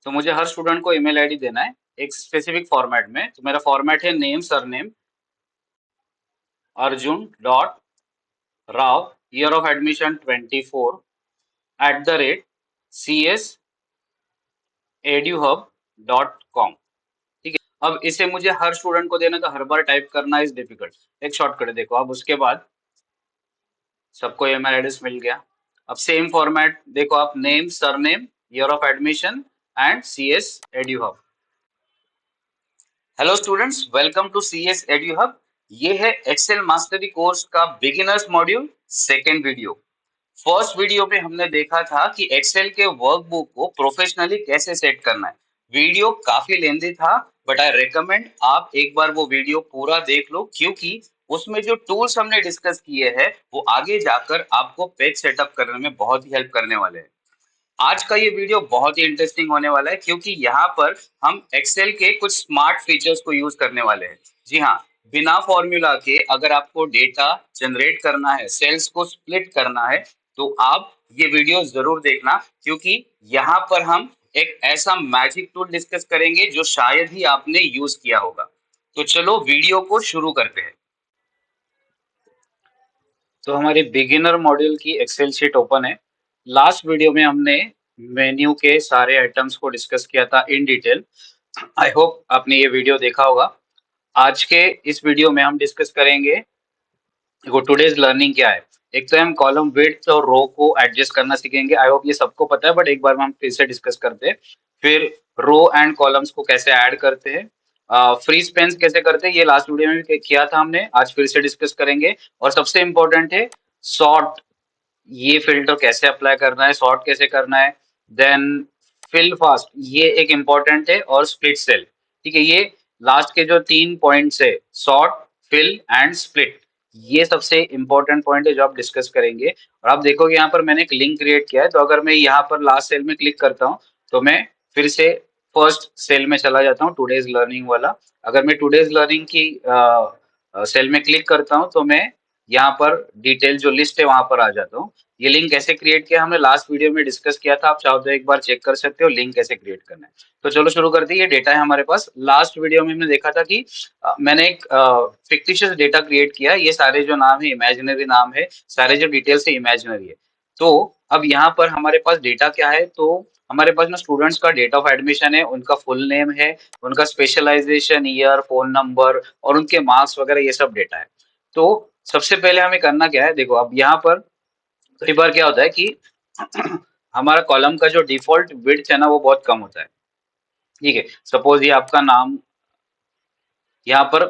तो मुझे हर स्टूडेंट को ईमेल आईडी देना है एक स्पेसिफिक फॉर्मेट में। तो मेरा फॉर्मेट है name surname Arjun dot Rao year of admission 24 @cs eduhub.com। ठीक है, अब इसे मुझे हर स्टूडेंट को देना, तो हर बार टाइप करना इज डिफिकल्ट। एक शॉर्टकट है, देखो। अब उसके बाद सबको ईमेल एड्रेस मिल गया। अब सेम फॉर्मेट देखो आप, name surname year of admission and CS eduhub। Hello students, welcome to CS eduhub। ये है एक्सेल मास्टरी कोर्स का beginners module second video. First video में हमने देखा था कि एक्सेल के वर्कबुक को प्रोफेशनली कैसे सेट करना है। वीडियो काफी लेंथी था, बट आई रिकमेंड आप एक बार वो वीडियो पूरा देख लो, क्योंकि उसमें जो टूल्स हमने डिस्कस किए हैं वो आगे जाकर आपको पेज सेटअप करने में बहुत ही हेल्प करने वाले हैं। आज का ये वीडियो बहुत ही इंटरेस्टिंग होने वाला है, क्योंकि यहाँ पर हम एक्सेल के कुछ स्मार्ट फीचर्स को यूज करने वाले हैं। जी हाँ, बिना फॉर्मूला के अगर आपको डेटा जनरेट करना है, सेल्स को स्प्लिट करना है, तो आप ये वीडियो जरूर देखना, क्योंकि यहाँ पर हम एक ऐसा मैजिक टूल डिस्कस करेंगे जो शायद ही आपने यूज किया होगा। तो चलो वीडियो को शुरू करते हैं। तो हमारी बिगिनर मॉड्यूल की एक्सेल शीट ओपन है। लास्ट वीडियो में हमने मेन्यू के सारे आइटम्स को डिस्कस किया था इन डिटेल। आई होप आपने ये वीडियो देखा होगा। आज के इस वीडियो में हम डिस्कस करेंगे देखो टुडेज लर्निंग क्या है। एक तो हम कॉलम विड्थ और रो को एडजस्ट करना सीखेंगे। आई होप ये सबको पता है, बट एक बार हम फिर से डिस्कस करते हैं। फिर रो एंड कॉलम्स को कैसे ऐड करते हैं, फ्री स्पेस कैसे करते हैं, ये लास्ट वीडियो में भी किया था हमने, आज फिर से डिस्कस करेंगे। और सबसे इंपॉर्टेंट है सॉर्ट, ये फिल्टर कैसे अप्लाई करना है, सॉर्ट कैसे करना है। देन फिल फास्ट, ये एक इम्पॉर्टेंट है। और स्प्लिट सेल। ठीक है, ये लास्ट के जो 3 पॉइंट्स है, सॉर्ट, फिल एंड स्प्लिट, ये सबसे इंपॉर्टेंट पॉइंट है जो आप डिस्कस करेंगे। और आप देखोगे यहाँ पर मैंने एक लिंक क्रिएट किया है, तो अगर मैं यहाँ पर लास्ट सेल में क्लिक करता हूँ तो मैं फिर से फर्स्ट सेल में चला जाता हूँ, टुडेज लर्निंग वाला। अगर मैं टुडेज लर्निंग की सेल में क्लिक करता हूँ तो मैं यहाँ पर डिटेल जो लिस्ट है वहां पर आ जाता हूँ। ये लिंक कैसे क्रिएट किया हमने लास्ट वीडियो में डिस्कस किया था, आप चाहो तो एक बार चेक कर सकते हो लिंक कैसे क्रिएट करना है। तो चलो शुरू करते हैं। ये डेटा है हमारे पास। लास्ट वीडियो में हमने देखा था कि मैंने एक फिक्टिशियस डेटा क्रिएट किया। ये सारे जो नाम है इमेजिनरी नाम है, सारे जो डिटेल्स है इमेजिनरी है। तो अब यहाँ पर हमारे पास डेटा क्या है, तो हमारे पास ना स्टूडेंट्स का डेट ऑफ एडमिशन है, उनका फुल नेम है, उनका स्पेशलाइजेशन ईयर, फोन नंबर और उनके मार्क्स वगैरह, ये सब डेटा है। तो सबसे पहले हमें करना क्या है, देखो अब यहाँ पर कई बार क्या होता है कि हमारा कॉलम का जो डिफॉल्ट विड्थ है ना वो बहुत कम होता है। ठीक है, सपोज ये आपका नाम यहाँ पर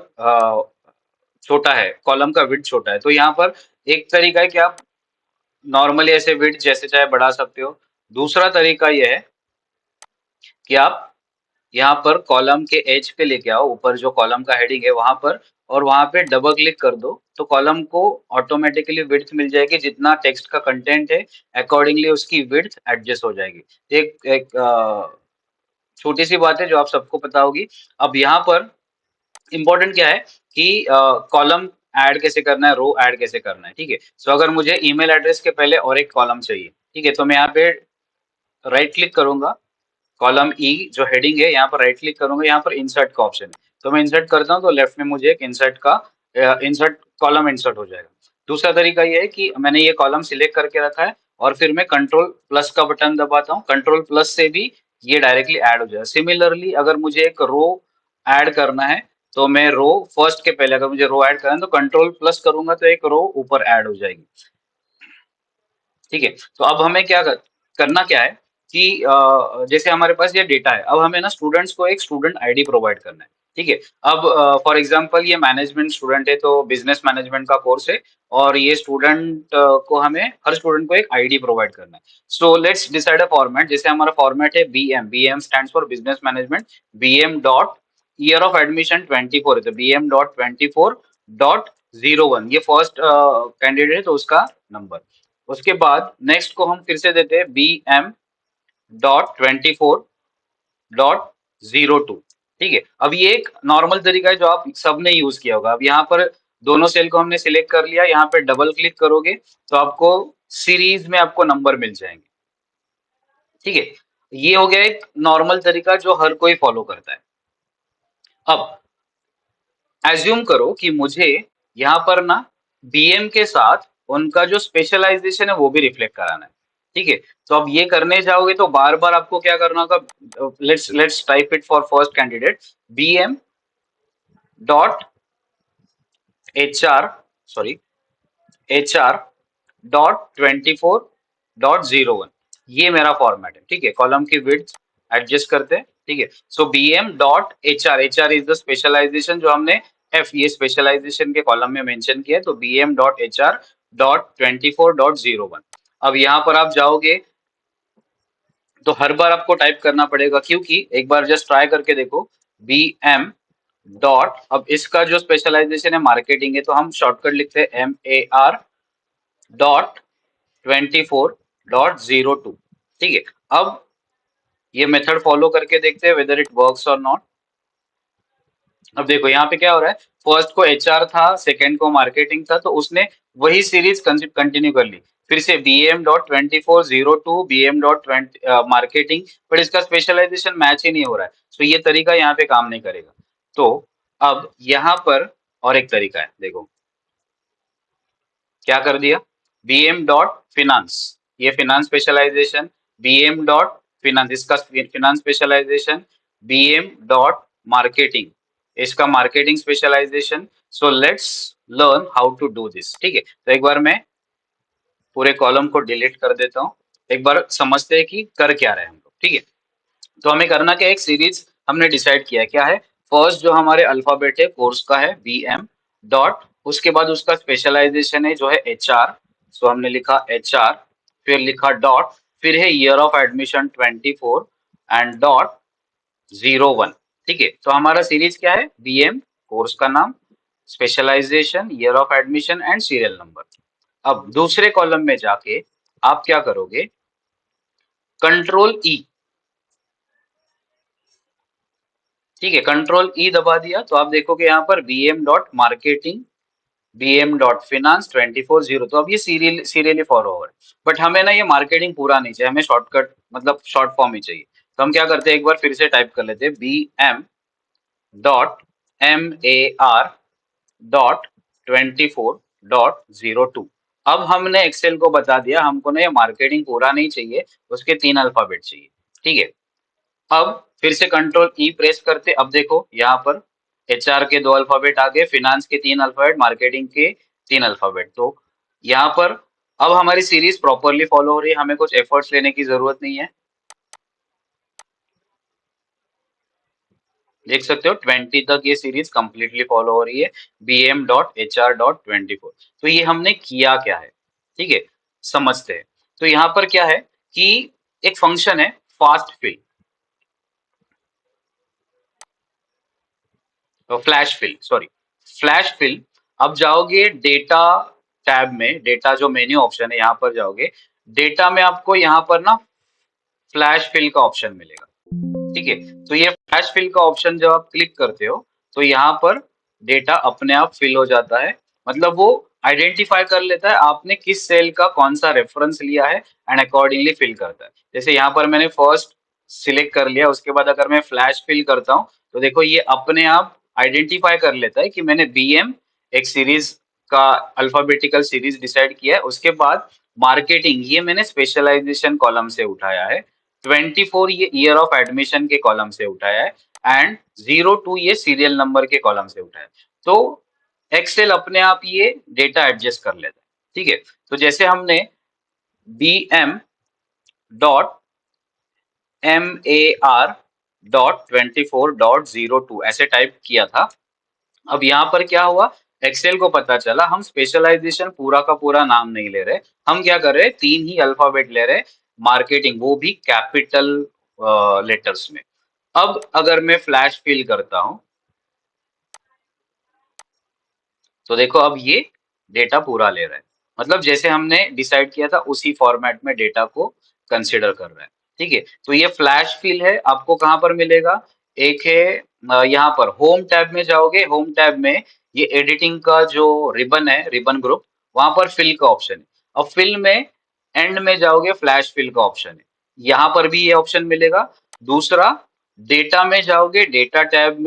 छोटा है, कॉलम का विड्थ छोटा है, तो यहाँ पर एक तरीका है कि आप नॉर्मली ऐसे विड्थ जैसे चाहे बढ़ा सकते हो। दूसरा तरीका ये है कि आप यहाँ पर कॉलम के एज पे लेके आओ, ऊपर जो कॉलम का हेडिंग है वहां पर, और वहां पे डबल क्लिक कर दो, तो कॉलम को ऑटोमेटिकली विड्थ मिल जाएगी। जितना टेक्स्ट का कंटेंट है अकॉर्डिंगली उसकी विड्थ एडजस्ट हो जाएगी। एक एक छोटी सी बात है जो आप सबको पता होगी। अब यहाँ पर इम्पोर्टेंट क्या है कि कॉलम ऐड कैसे करना है, रो ऐड कैसे करना है। ठीक है, सो अगर मुझे ईमेल एड्रेस के पहले और एक कॉलम चाहिए, ठीक है, तो मैं यहाँ पे राइट क्लिक करूंगा, कॉलम ई जो हेडिंग है यहाँ पर राइट क्लिक करूंगा, यहाँ पर इंसर्ट का ऑप्शन है, तो मैं इंसर्ट करता हूँ तो लेफ्ट में मुझे एक इंसर्ट का इंसर्ट कॉलम इंसर्ट हो जाएगा। दूसरा तरीका ये है कि मैंने ये कॉलम सिलेक्ट करके रखा है और फिर मैं कंट्रोल प्लस का बटन दबाता हूँ, कंट्रोल प्लस से भी ये डायरेक्टली ऐड हो जाएगा। सिमिलरली अगर मुझे एक रो ऐड करना है, तो मैं रो फर्स्ट के पहले अगर मुझे रो ऐड करना है तो कंट्रोल प्लस करूंगा तो एक रो ऊपर ऐड हो जाएगी। ठीक है, तो अब हमें करना क्या है कि जैसे हमारे पास ये डेटा है, अब हमें ना स्टूडेंट्स को एक स्टूडेंट आईडी प्रोवाइड करना है। ठीक है, अब फॉर एग्जांपल ये मैनेजमेंट स्टूडेंट है, तो बिजनेस मैनेजमेंट का कोर्स है, और ये स्टूडेंट को हमें हर स्टूडेंट को एक आईडी प्रोवाइड करना है। So let's decide a format. जैसे हमारा फॉर्मेट है BM, BM stands for business management, BM dot year of admission 24 है, तो बीएम डॉट 24.01, ये फर्स्ट कैंडिडेट है तो उसका नंबर। उसके बाद नेक्स्ट को हम फिर से देते हैं बी एम डॉट 24.02। ठीक है, अब ये एक नॉर्मल तरीका है जो आप सबने यूज किया होगा। अब यहाँ पर दोनों सेल को हमने सिलेक्ट कर लिया, यहाँ पे डबल क्लिक करोगे तो आपको सीरीज में आपको नंबर मिल जाएंगे। ठीक है, ये हो गया एक नॉर्मल तरीका जो हर कोई फॉलो करता है। अब एज्यूम करो कि मुझे यहाँ पर ना बीएम के साथ उनका जो स्पेशलाइजेशन है वो भी रिफ्लेक्ट कराना है। ठीक है, तो अब ये करने जाओगे तो बार बार आपको क्या करना होगा। Let's type it for first candidate, BM dot H R, sorry, H R dot 24.01, ये मेरा फॉर्मेट है। ठीक है, कॉलम की विड्थ एडजस्ट करते हैं। ठीक है, so B M dot H R is the specialization जो हमने एफ ये स्पेशलाइजेशन के कॉलम में मेंशन किया है, तो B M dot H R dot 24.01। अब यहाँ पर आप जाओगे तो हर बार आपको टाइप करना पड़ेगा, क्योंकि एक बार जस्ट ट्राई करके देखो, बी एम डॉट, अब इसका जो स्पेशलाइजेशन है मार्केटिंग है, तो हम शॉर्टकट लिखते हैं MAR डॉट 24.02। ठीक है, अब ये मेथड फॉलो करके देखते हैं वेदर इट वर्क्स और नॉट। अब देखो यहाँ पे क्या हो रहा है, फर्स्ट को एचआर था, सेकंड को मार्केटिंग था, तो उसने वही सीरीज कंटिन्यू कर ली। फिर से BM.2402 BM.20 मार्केटिंग, बट इसका स्पेशलाइजेशन मैच ही नहीं हो रहा है, तो ये तरीका यहाँ पे काम नहीं करेगा। तो अब यहाँ पर और एक तरीका है, देखो क्या कर दिया, बी एम डॉट फिनांस, ये finance specialization, B M dot finance इसका finance specialization, B M dot marketing इसका marketing specialization. So let's learn how to do this. ठीक है, तो एक बार मैं पूरे कॉलम को डिलीट कर देता हूँ, एक बार समझते हैं कि कर क्या रहे हैं हम लोग। ठीक है, तो हमें करना क्या है, एक सीरीज हमने डिसाइड किया है, क्या है, फर्स्ट जो हमारे अल्फाबेट है कोर्स का है बी एम डॉट, उसके बाद उसका स्पेशलाइजेशन है जो है एच आर, सो हमने लिखा एच आर, फिर लिखा डॉट, फिर है year of admission 24 and dot 01। ठीक है, तो हमारा सीरीज क्या है, बी एम कोर्स का नाम, specialization, year of admission and serial number. अब दूसरे कॉलम में जाके आप क्या करोगे, कंट्रोल ई, ठीक है, कंट्रोल ई दबा दिया, तो आप देखोगे यहाँ पर B M dot marketing, B M dot finance 24.0, तो अब ये सीरियली फॉलो हो रहा है। बट हमें ना ये मार्केटिंग पूरा नहीं चाहिए, हमें शॉर्टकट मतलब शॉर्ट फॉर्म ही चाहिए। तो हम क्या करते हैं, एक बार फिर से टाइप कर लेते हैं, B M dot MAR dot 24.02। अब हमने एक्सेल को बता दिया हमको ना ये मार्केटिंग पूरा नहीं चाहिए, उसके 3 अल्फाबेट चाहिए। ठीक है, अब फिर से कंट्रोल ई प्रेस करते, अब देखो यहाँ पर एचआर के 2 अल्फाबेट आ गए, फिनांस के 3 अल्फाबेट, मार्केटिंग के 3 अल्फाबेट। तो यहाँ पर अब हमारी सीरीज प्रॉपरली फॉलो हो रही है, हमें कुछ एफर्ट्स लेने की जरूरत नहीं है। देख सकते हो 20 तक ये सीरीज कंप्लीटली फॉलो हो रही है, BM.HR.24। तो ये हमने किया क्या है, ठीक है, समझते हैं। तो यहाँ पर क्या है कि एक फंक्शन है fast fill, flash fill, sorry, flash fill. अब जाओगे डेटा टैब में, डेटा जो मेन्यू ऑप्शन है यहाँ पर जाओगे, डेटा में आपको यहाँ पर ना फ्लैश फिल का ऑप्शन मिलेगा। ठीक है, तो ये फ्लैश फिल का ऑप्शन जब आप क्लिक करते हो तो यहाँ पर डेटा अपने आप फिल हो जाता है, मतलब वो आइडेंटिफाई कर लेता है आपने किस सेल का कौन सा रेफरेंस लिया है एंड अकॉर्डिंगली फिल करता है। जैसे यहाँ पर मैंने फर्स्ट सिलेक्ट कर लिया, उसके बाद अगर मैं फ्लैश फिल करता हूँ तो देखो ये अपने आप आइडेंटिफाई कर लेता है कि मैंने बीएम एक सीरीज का अल्फाबेटिकल सीरीज डिसाइड किया है, उसके बाद मार्केटिंग ये मैंने स्पेशलाइजेशन कॉलम से उठाया है, 24 ये ईयर ऑफ एडमिशन के कॉलम से उठाया है एंड 02 ये सीरियल नंबर के कॉलम से उठाया है। तो एक्सेल अपने आप ये डेटा एडजस्ट कर लेता है। ठीक है, तो जैसे हमने B M dot MAR dot 24.02 ऐसे टाइप किया था, अब यहाँ पर क्या हुआ, एक्सेल को पता चला हम स्पेशलाइजेशन पूरा का पूरा नाम नहीं ले रहे, हम क्या कर रहे हैं, 3 ही अल्फाबेट ले रहे, मार्केटिंग वो भी कैपिटल लेटर्स में। अब अगर मैं फ्लैश फिल करता हूं तो देखो अब ये डेटा पूरा ले रहा है, मतलब जैसे हमने डिसाइड किया था उसी फॉर्मेट में डेटा को कंसिडर कर रहा है। ठीक है, तो ये फ्लैश फिल है, आपको कहाँ पर मिलेगा, एक है यहाँ पर होम टैब में जाओगे, होम टैब में ये एडिटिंग का जो रिबन है, रिबन ग्रुप, वहां पर फिल का ऑप्शन है। अब फिल में एंड में जाओगे, फ्लैश फिल का ऑप्शन है, यहां पर भी ये ऑप्शन मिलेगा। दूसरा, डेटा में जाओगे, डेटा टैब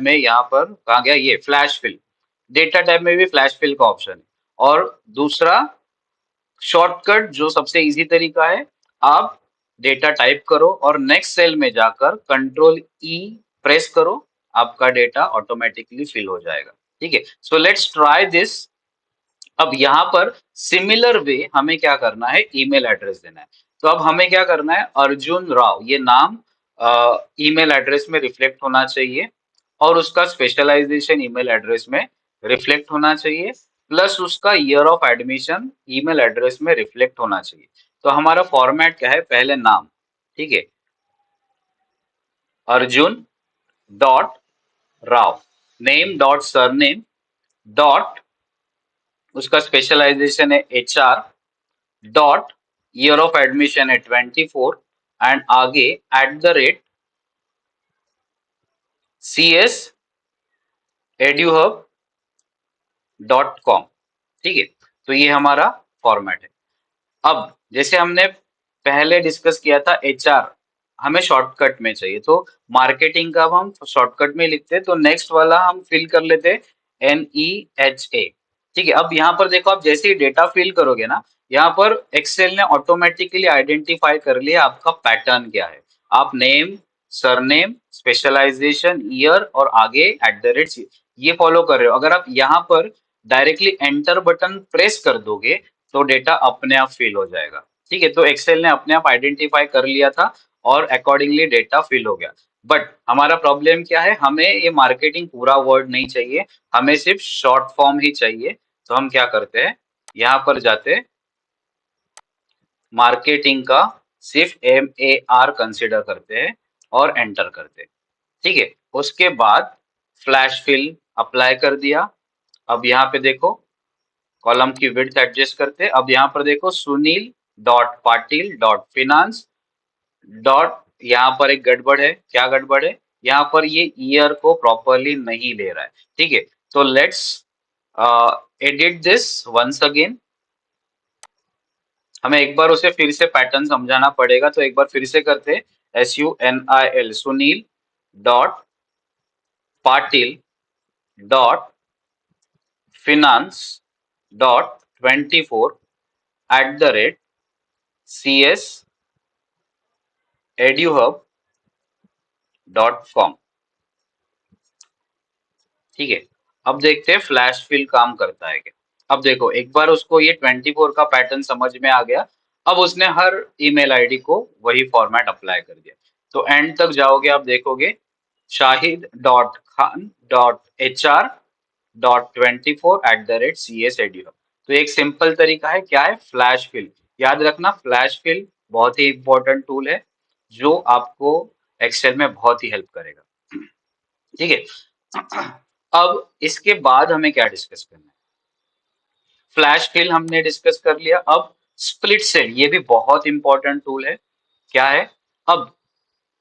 में यहाँ पर कहा गया, ये फ्लैश फिल, डेटा टैब में भी फ्लैश फिल का ऑप्शन है। और दूसरा शॉर्टकट जो सबसे इजी तरीका है, आप डेटा टाइप करो और नेक्स्ट सेल में जाकर कंट्रोल ई प्रेस करो, आपका डेटा ऑटोमेटिकली फिल हो जाएगा। ठीक है, सो लेट्स ट्राई दिस। अब यहाँ पर सिमिलर वे हमें क्या करना है, ईमेल एड्रेस देना है। तो अब हमें क्या करना है, अर्जुन राव ये नाम ईमेल एड्रेस में रिफ्लेक्ट होना चाहिए और उसका स्पेशलाइजेशन ईमेल एड्रेस में रिफ्लेक्ट होना चाहिए, प्लस उसका year of admission email address में रिफ्लेक्ट होना चाहिए। तो हमारा फॉर्मेट क्या है, पहले नाम, ठीक है, Arjun dot Rao, name dot surname dot, उसका स्पेशलाइजेशन है HR, dot year of admission है 24, एंड आगे @CS eduhub.com। ठीक है, तो ये हमारा फॉर्मेट है। अब जैसे हमने पहले डिस्कस किया था, एचआर हमें शॉर्टकट में चाहिए, तो मार्केटिंग का अब हम शॉर्टकट में लिखते हैं, तो नेक्स्ट वाला हम फिल कर लेते हैं NEHA। ठीक है, अब यहाँ पर देखो, आप जैसे ही डेटा फिल करोगे ना, यहाँ पर एक्सेल ने ऑटोमेटिकली आइडेंटिफाई कर लिया आपका पैटर्न क्या है। आप नेम, सरनेम, स्पेशलाइजेशन, ईयर और आगे @ ये फॉलो कर रहे हो। अगर आप यहाँ पर डायरेक्टली एंटर बटन प्रेस कर दोगे तो डेटा अपने आप फिल हो जाएगा। ठीक है, तो एक्सेल ने अपने आप आइडेंटिफाई कर लिया था और अकॉर्डिंगली डेटा फिल हो गया। बट हमारा प्रॉब्लम क्या है, हमें ये मार्केटिंग पूरा वर्ड नहीं चाहिए, हमें सिर्फ शॉर्ट फॉर्म ही चाहिए। तो हम क्या करते हैं, यहाँ पर जाते, मार्केटिंग का सिर्फ MAR कंसिडर करते हैं और एंटर करते हैं। ठीक है, उसके बाद फ्लैश फिल अप्लाई कर दिया। अब यहाँ पे देखो, कॉलम की विड्थ एडजस्ट करते, अब यहाँ पर देखो Sunil dot Patil dot finance dot, यहाँ पर एक गड़बड़ है। क्या गड़बड़ है, यहाँ पर ये ईयर को प्रॉपरली नहीं ले रहा है। ठीक है, तो let's edit this once again. हमें एक बार उसे फिर से पैटर्न समझाना पड़ेगा, तो एक बार फिर से करते, SUNIL Sunil dot Patil dot finance dot 24 @CS eduhub.com। ठीक है, अब देखते हैं फ्लैश फिल काम करता है क्या। अब देखो, एक बार उसको ये 24 का पैटर्न समझ में आ गया, अब उसने हर ईमेल आईडी को वही फॉर्मेट अप्लाई कर दिया। तो एंड तक जाओगे, आप देखोगे shahid.khan.hr.24 eduhub। तो एक सिंपल तरीका है, क्या है, फ्लैश फिल। याद रखना, फ्लैश फिल बहुत ही इंपॉर्टेंट टूल है जो आपको एक्सेल में बहुत ही हेल्प करेगा। ठीक है, अब इसके बाद हमें क्या डिस्कस करना है, फ्लैश फिल हमने डिस्कस कर लिया। अब स्प्लिट सेल, ये भी बहुत इंपॉर्टेंट टूल है। क्या है, अब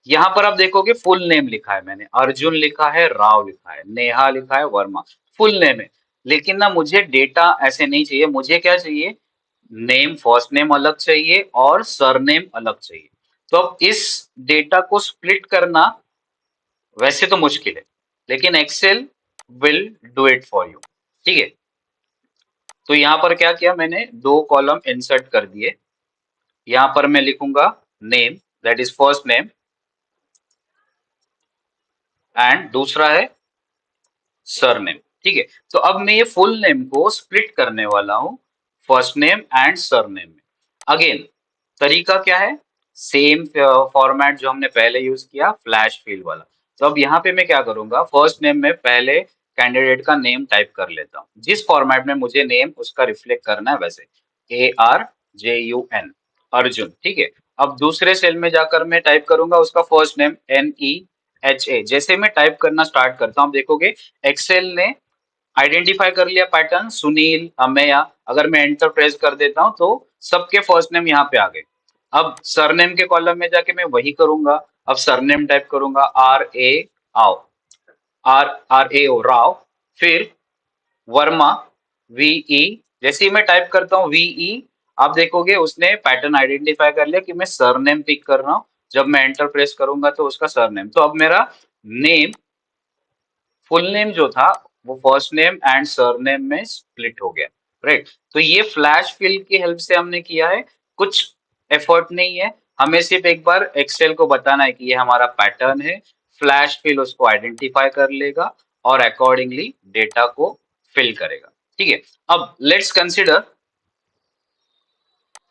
यहाँ पर आप देखोगे फुल नेम लिखा है, मैंने अर्जुन लिखा है, राव लिखा है, नेहा लिखा है, वर्मा, फुल नेम है। लेकिन ना मुझे डेटा ऐसे नहीं चाहिए, मुझे क्या चाहिए, नेम, फर्स्ट नेम अलग चाहिए और सरनेम अलग चाहिए। तो अब इस डेटा को स्प्लिट करना वैसे तो मुश्किल है, लेकिन Excel will do it for you. ठीक है, तो यहाँ पर क्या किया मैंने, दो कॉलम इंसर्ट कर दिए। यहाँ पर मैं लिखूंगा name, that is first name, and दूसरा है सरनेम। ठीक है, तो अब मैं ये फुल नेम को स्प्लिट करने वाला हूं फर्स्ट नेम एंड सरनेम में। अगेन तरीका क्या है, सेम फॉर्मेट जो हमने पहले यूज किया, फ्लैश फिल वाला। तो अब यहाँ पे मैं क्या करूंगा, फर्स्ट नेम में पहले कैंडिडेट का नेम टाइप कर लेता हूँ, जिस फॉर्मेट में मुझे नेम उसका रिफ्लेक्ट करना है वैसे, ARJUN, अर्जुन। ठीक है, अब दूसरे सेल में जाकर मैं टाइप करूंगा उसका फर्स्ट नेम NEHA। जैसे मैं टाइप करना स्टार्ट करता हूँ, देखोगे एक्सेल ने आइडेंटिफाई कर लिया पैटर्न, सुनील, अमेया। अगर मैं एंटर प्रेस कर देता हूं तो सबके फर्स्ट नेम यहाँ पे आ गए। अब सरनेम के कॉलम में जाके मैं वही करूंगा। अब सरनेम टाइप करूंगा RAO राव, फिर वर्मा VE। जैसे ही मैं टाइप करता हूँ VE, आप देखोगे उसने पैटर्न आइडेंटिफाई कर लिया कि मैं सरनेम पिक कर रहा हूँ। जब मैं एंटर प्रेस करूंगा तो उसका सरनेम, तो अब मेरा नेम, फुल नेम जो था वो फर्स्ट नेम एंड सरनेम में स्प्लिट हो गया, राइट। तो ये फ्लैश फिल की हेल्प से हमने किया है, कुछ एफर्ट नहीं है, हमें सिर्फ एक बार एक्सेल को बताना है कि ये हमारा पैटर्न है। फ्लैश फिल उसको आइडेंटिफाई कर लेगा और अकॉर्डिंगली डेटा को फिल करेगा, ठीक है। अब let's consider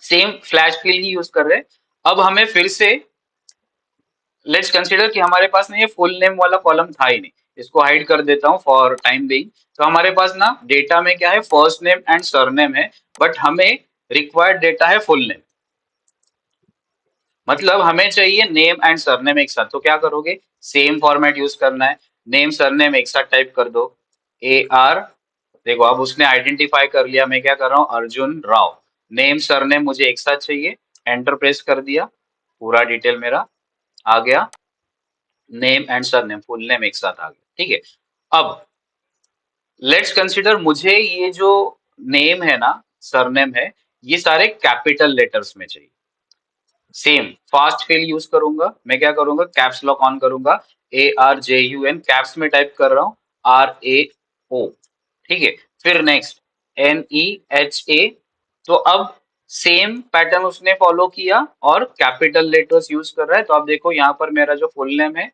same flash fill ही यूज कर रहे हैं। अब हमें फिर से लेट्स कंसीडर कि हमारे पास ना ये फुल नेम वाला कॉलम था ही नहीं, इसको हाइड कर देता हूँ फॉर टाइम बीइंग। तो हमारे पास ना डेटा में क्या है, फर्स्ट नेम एंड सरनेम है, बट हमें रिक्वायर्ड डेटा है फुल नेम, मतलब हमें चाहिए नेम एंड सरनेम एक साथ। तो क्या करोगे, सेम फॉर्मेट यूज करना है, नेम सरनेम एक साथ टाइप कर दो, AR। देखो अब उसने आइडेंटिफाई कर लिया, मैं क्या कर रहा हूँ, अर्जुन राव, नेम सरनेम मुझे एक साथ चाहिए, एंटर प्रेस कर दिया, पूरा डिटेल मेरा आ गया, name and surname full name एक साथ आ गया, ठीक है। अब लेट्स कंसीडर मुझे ये जो नेम है ना, सरनेम है, ये सारे कैपिटल लेटर्स में चाहिए। सेम फास्ट फिल यूज करूंगा, मैं क्या करूंगा, कैप्स लॉक ऑन करूंगा, ARJUN कैप्स में टाइप कर रहा हूँ, RAO, ठीक है। फिर नेक्स्ट NEHA। तो अब सेम पैटर्न उसने फॉलो किया और कैपिटल लेटर्स यूज कर रहा है। तो आप देखो यहाँ पर मेरा जो फुल नेम है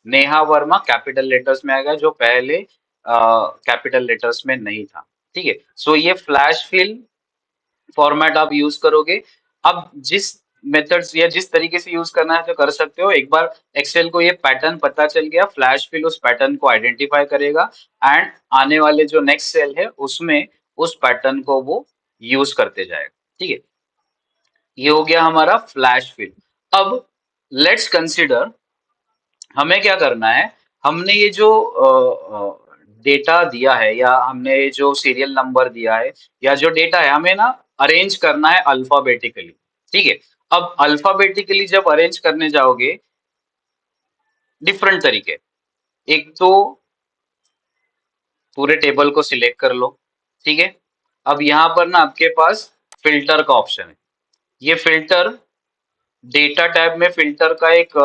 नेहा वर्मा कैपिटल लेटर्स में आ गया, जो पहले कैपिटल लेटर्स में नहीं था, ठीक है। सो ये फ्लैश फिल फॉर्मेट आप यूज करोगे। अब जिस मेथड्स या जिस तरीके से यूज करना है तो कर सकते हो। एक बार एक्सेल को ये पैटर्न पता चल गया, फ्लैश फिल उस पैटर्न को आइडेंटिफाई करेगा एंड आने वाले जो नेक्स्ट सेल है उसमें उस पैटर्न को वो यूज करते जाएगा, ठीक है। ये हो गया हमारा फ्लैश फिल। अब लेट्स कंसिडर हमें क्या करना है, हमने ये जो डेटा दिया है या हमने ये जो सीरियल नंबर दिया है या जो डेटा है, हमें ना अरेंज करना है अल्फाबेटिकली, ठीक है। अब अल्फाबेटिकली जब अरेंज करने जाओगे, डिफरेंट तरीके, एक तो पूरे टेबल को सिलेक्ट कर लो, ठीक है। अब यहाँ पर ना आपके पास फिल्टर का ऑप्शन है, ये फिल्टर डेटा टैब में फिल्टर का एक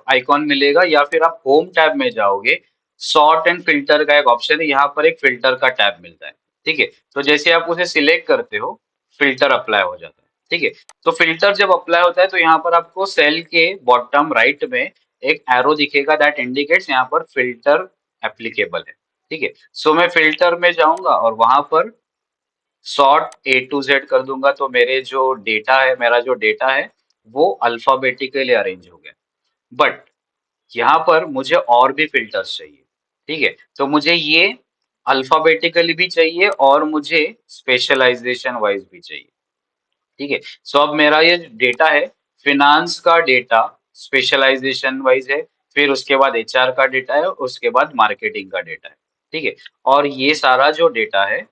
आइकॉन मिलेगा, या फिर आप होम टैब में जाओगे, सॉर्ट एंड फिल्टर का एक ऑप्शन है, यहाँ पर एक फिल्टर का टैब मिलता है, ठीक है। तो जैसे आप उसे सिलेक्ट करते हो, फिल्टर अप्लाई हो जाता है, ठीक है। तो फिल्टर जब अप्लाई होता है तो यहाँ पर आपको सेल के बॉटम राइट में एक एरो दिखेगा, दैट इंडिकेट्स यहाँ पर फिल्टर एप्लीकेबल है, ठीक है। सो मैं फिल्टर में जाऊंगा और वहां पर सॉर्ट A to Z कर दूंगा, तो मेरे जो डेटा है, मेरा जो डेटा है वो अल्फाबेटिकली अरेंज हो गया। बट यहाँ पर मुझे और भी फिल्टर्स चाहिए, ठीक है। तो मुझे ये अल्फाबेटिकली भी चाहिए और मुझे स्पेशलाइजेशन वाइज भी चाहिए, ठीक है। सो अब मेरा ये डेटा है, फिनांस का डेटा स्पेशलाइजेशन वाइज है, फिर उसके बाद HR का डेटा है, उसके बाद मार्केटिंग का डेटा है, ठीक है। और ये सारा जो डेटा है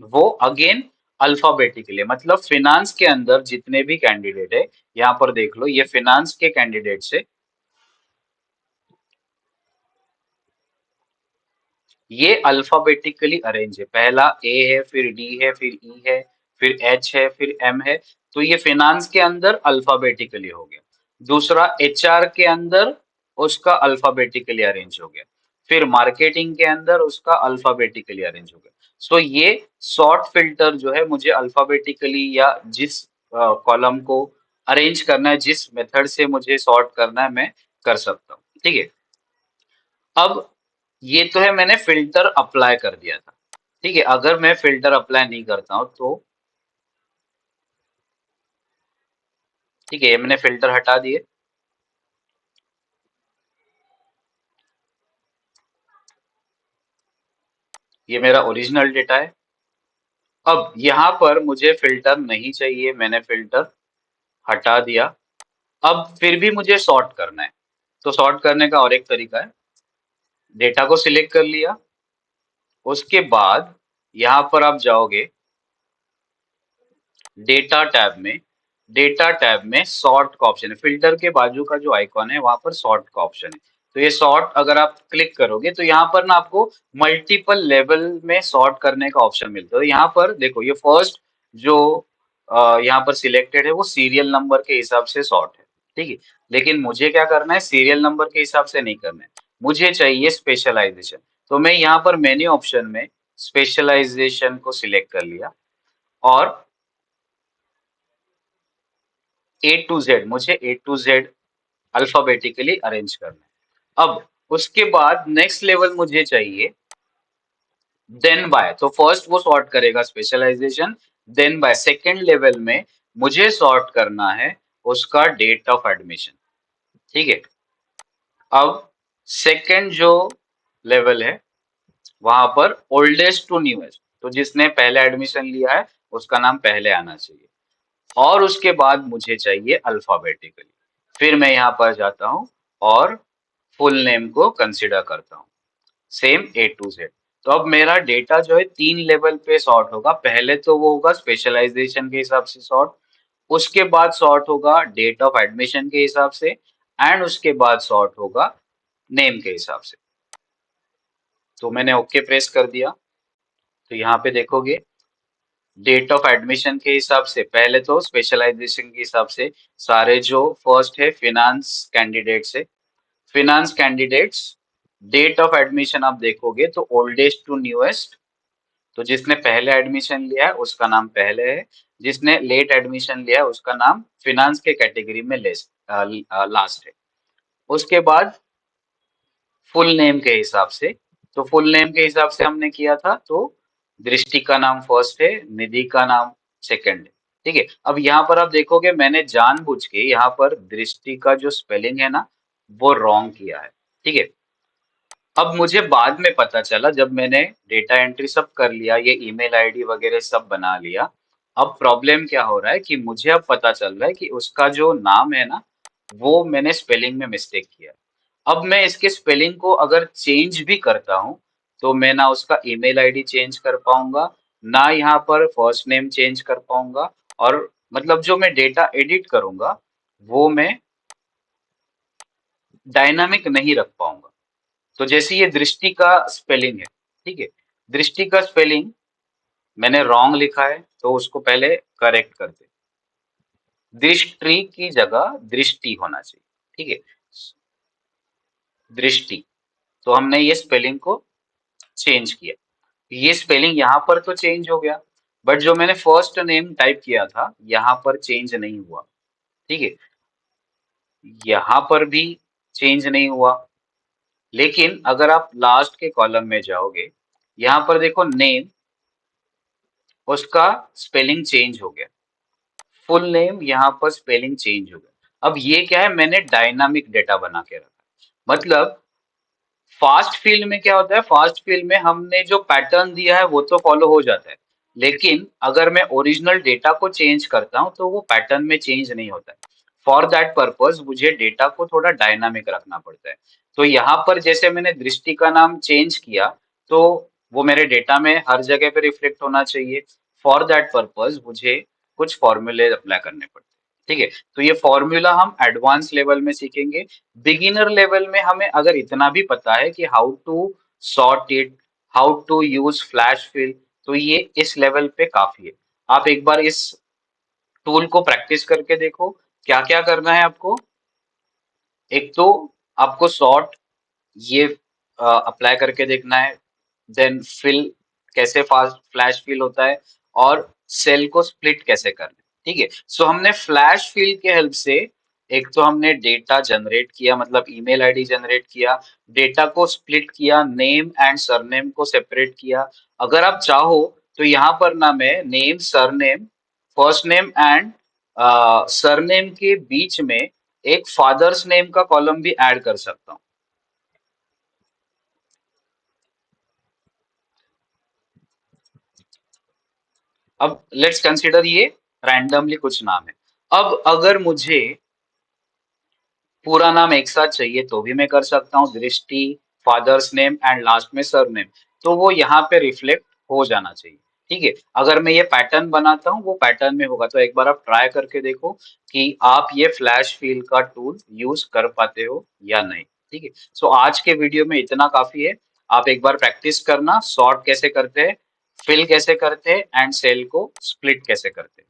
वो अगेन अल्फाबेटिकली, मतलब फिनांस के अंदर जितने भी कैंडिडेट है, यहाँ पर देख लो ये फिनांस के कैंडिडेट से ये अल्फाबेटिकली अरेंज है, पहला A है, फिर D है, फिर E है, फिर H है, फिर M है। तो ये फिनांस के अंदर अल्फाबेटिकली हो गया। दूसरा HR के अंदर उसका अल्फाबेटिकली अरेंज हो गया, फिर मार्केटिंग के अंदर उसका अल्फाबेटिकली अरेंज हो गया। सो ये सॉर्ट फिल्टर जो है मुझे अल्फाबेटिकली या जिस कॉलम को अरेंज करना है, जिस मेथड से मुझे सॉर्ट करना है, मैं कर सकता हूँ, ठीक है। अब ये तो है, मैंने फिल्टर अप्लाई कर दिया था, ठीक है। अगर मैं फिल्टर अप्लाई नहीं करता हूं तो, ठीक है, ये मैंने फिल्टर हटा दिए, ये मेरा ओरिजिनल डेटा है। अब यहाँ पर मुझे फिल्टर नहीं चाहिए, मैंने फिल्टर हटा दिया। अब फिर भी मुझे सॉर्ट करना है, तो सॉर्ट करने का और एक तरीका है, डेटा को सिलेक्ट कर लिया, उसके बाद यहाँ पर आप जाओगे डेटा टैब में, डेटा टैब में सॉर्ट का ऑप्शन है, फिल्टर के बाजू का जो आइकॉन है वहां पर सॉर्ट का ऑप्शन है। तो ये सॉर्ट अगर आप क्लिक करोगे तो यहाँ पर ना आपको मल्टीपल लेवल में सॉर्ट करने का ऑप्शन मिलता है। तो यहाँ पर देखो, ये फर्स्ट जो यहाँ पर सिलेक्टेड है वो सीरियल नंबर के हिसाब से सॉर्ट है, ठीक है। लेकिन मुझे क्या करना है, सीरियल नंबर के हिसाब से नहीं करना है, मुझे चाहिए स्पेशलाइजेशन। तो मैं यहाँ पर मेन्यू ऑप्शन में स्पेशलाइजेशन को सिलेक्ट कर लिया और A to Z, मुझे A to Z alphabetically arrange करना है। अब उसके बाद नेक्स्ट लेवल मुझे चाहिए देन बाय। तो फर्स्ट वो सॉर्ट करेगा specialization, then by second level में मुझे सॉर्ट करना है उसका डेट ऑफ एडमिशन, ठीक है। अब सेकेंड जो लेवल है वहां पर ओल्डेस्ट टू न्यूएस्ट, तो जिसने पहले एडमिशन लिया है उसका नाम पहले आना चाहिए। और उसके बाद मुझे चाहिए अल्फाबेटिकली, फिर मैं यहाँ पर जाता हूँ और फुल नेम को कंसिडर करता हूँ, सेम A to Z। तो अब मेरा डेटा जो है 3 लेवल पे सॉर्ट होगा। पहले तो वो होगा स्पेशलाइजेशन के हिसाब से सॉर्ट, उसके बाद सॉर्ट होगा डेट ऑफ एडमिशन के हिसाब से, एंड उसके बाद सॉर्ट होगा नेम के हिसाब से। तो मैंने ओके प्रेस कर दिया। तो यहाँ पे देखोगे डेट ऑफ एडमिशन के हिसाब से, पहले तो स्पेशलाइजेशन के हिसाब से सारे जो फर्स्ट है फिनांस कैंडिडेट्स है, finance candidates date of admission आप देखोगे तो ओल्डेस्ट टू न्यूएस्ट, तो जिसने पहले एडमिशन लिया है उसका नाम पहले है, जिसने लेट एडमिशन लिया है उसका नाम फिनांस के कैटेगरी में लास्ट है। उसके बाद फुल नेम के हिसाब से, तो फुल नेम के हिसाब से हमने किया था तो दृष्टि का नाम फर्स्ट है, निधि का नाम सेकंड है, ठीक है। अब यहाँ पर आप देखोगे मैंने जानबूझ के यहाँ पर दृष्टि का जो स्पेलिंग है ना वो रॉन्ग किया है, ठीक है। अब मुझे बाद में पता चला जब मैंने डेटा एंट्री सब कर लिया, ये ईमेल आईडी वगैरह सब बना लिया, अब प्रॉब्लम क्या हो रहा है कि मुझे अब पता चल रहा है कि उसका जो नाम है ना वो मैंने स्पेलिंग में मिस्टेक किया। अब मैं इसके स्पेलिंग को अगर चेंज भी करता हूँ तो मैं ना उसका ईमेल आईडी चेंज कर पाऊंगा, ना यहाँ पर फर्स्ट नेम चेंज कर पाऊंगा, और मतलब जो मैं डेटा एडिट करूंगा वो मैं डायनामिक नहीं रख पाऊंगा। तो जैसे ये दृष्टि का स्पेलिंग है, ठीक है, दृष्टि का स्पेलिंग मैंने रॉन्ग लिखा है तो उसको पहले करेक्ट कर दे, दृष्टि की जगह दृष्टि होना चाहिए, ठीक है, दृष्टि। तो हमने ये स्पेलिंग को चेंज किया, ये स्पेलिंग यहाँ पर तो चेंज हो गया, बट जो मैंने फर्स्ट नेम टाइप किया था यहाँ पर चेंज नहीं हुआ, ठीक है, यहाँ पर भी चेंज नहीं हुआ। लेकिन अगर आप लास्ट के कॉलम में जाओगे, यहाँ पर देखो नेम, उसका स्पेलिंग चेंज हो गया, फुल नेम यहाँ पर स्पेलिंग चेंज हो गया। अब ये क्या है, मैंने डायनामिक डेटा बना के रखा, मतलब फास्ट फील्ड में क्या होता है, फास्ट फील्ड में हमने जो पैटर्न दिया है वो तो फॉलो हो जाता है, लेकिन अगर मैं ओरिजिनल डेटा को चेंज करता हूँ तो वो पैटर्न में चेंज नहीं होता है। फॉर दैट पर्पज मुझे डेटा को थोड़ा डायनामिक रखना पड़ता है। तो यहाँ पर जैसे मैंने दृष्टि का नाम चेंज किया तो वो मेरे डेटा में हर जगह पे रिफ्लेक्ट होना चाहिए। फॉर दैट पर्पज मुझे कुछ फॉर्मूले अप्लाई करने पड़ते हैं, ठीक है। तो ये फॉर्मूला हम एडवांस लेवल में सीखेंगे। बिगिनर लेवल में हमें अगर इतना भी पता है कि how to sort it, how to use flash fill, तो ये इस लेवल पे काफी है। आप एक बार इस टूल को प्रैक्टिस करके देखो। क्या क्या करना है आपको, एक तो आपको सॉर्ट ये अप्लाई करके देखना है, देन फिल कैसे फास्ट फ्लैश फिल होता है, और सेल को स्प्लिट कैसे करना है, ठीक है। सो हमने फ्लैश फिल के हेल्प से एक तो हमने डेटा जनरेट किया, मतलब ईमेल आईडी जनरेट किया, डेटा को स्प्लिट किया, नेम एंड सरनेम को सेपरेट किया। अगर आप चाहो तो यहाँ पर ना मैं name surname, first name and surname के बीच में एक फादर्स नेम का कॉलम भी ऐड कर सकता हूँ। अब लेट्स कंसीडर ये रैंडमली कुछ नाम है। अब अगर मुझे पूरा नाम एक साथ चाहिए तो भी मैं कर सकता हूँ, दृष्टि, फादर्स नेम एंड लास्ट में सरनेम, तो वो यहाँ पे रिफ्लेक्ट हो जाना चाहिए, ठीक है। अगर मैं ये पैटर्न बनाता हूँ वो पैटर्न में होगा। तो एक बार आप ट्राई करके देखो कि आप ये फ्लैश फिल का टूल यूज कर पाते हो या नहीं, ठीक है। सो आज के वीडियो में इतना काफी है। आप एक बार प्रैक्टिस करना, सॉर्ट कैसे करते हैं, फिल कैसे करते हैं, एंड सेल को स्प्लिट कैसे करते हैं।